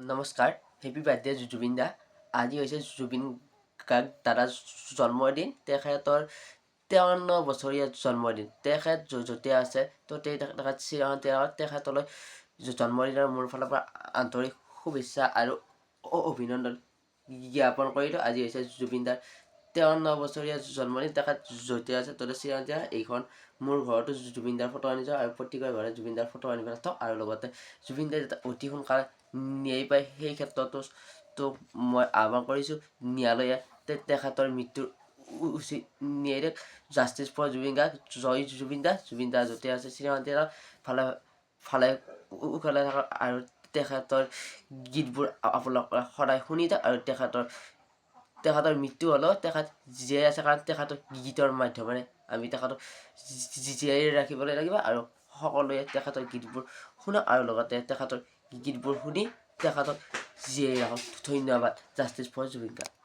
নমস্কাৰ, happy birthday Zubeen দা। আজি হৈছে জুবিন গাৰ্গ দাদাৰ জন্মদিন। তেখেতৰ 53 বছৰীয়া জন্মদিন। তেখেত য'তে আছে ত'তে তেখেত চিৰদিন তেখেতলৈ জন্মদিনৰ মোৰ ফালৰ পৰা আন্তৰিক শুভেচ্ছা আৰু অভিনন্দন জ্ঞাপন কৰিলোঁ। আজি হৈছে জুবিন দাৰ 53 বছৰীয়া জন্মদিন। তেখেত য'তে আছে ত'তে চিৰদিন এইখন মোৰ ঘৰতো জুবিন দাৰ ফটো আনি যাওঁ আৰু প্ৰত্যেকৰ ঘৰত জুবিন দাৰ ফটো আনি পেলাই থওঁ আৰু লগতে জুবিন দাই অতি সোনকালে ন্যায় পায় সেই ক্ষেত্ৰতো মই আহ্বান কৰিছোঁ ন্যায়ালয়ে তেখেতৰ মৃত্যুৰ উচিত ন্যায় দিয়ক। Justice for Zubeen Garg. জয় জুবিন দা। জুবিন দা য'তে আছে চিৰদিন ভালে ভালে কুশলে থাকক আৰু তেখেতৰ গীতবোৰ আপোনালোকে সদায় শুনি থাকক আৰু তেখেতৰ মৃত্যু হ'লেও তেখেত জীয়াই আছে কাৰণ তেখেতৰ গীতৰ মাধ্যমেৰে আমি তেখেতক জীয়াই ৰাখিবলৈ লাগিব আৰু সকলোৱে তেখেতৰ গীতবোৰ শুনক আৰু লগতে তেখেতৰ গীতবোৰ শুনি তেখেতক জীয়াই ৰাখক। ধন্যবাদ। Justice for Zubeen Garg.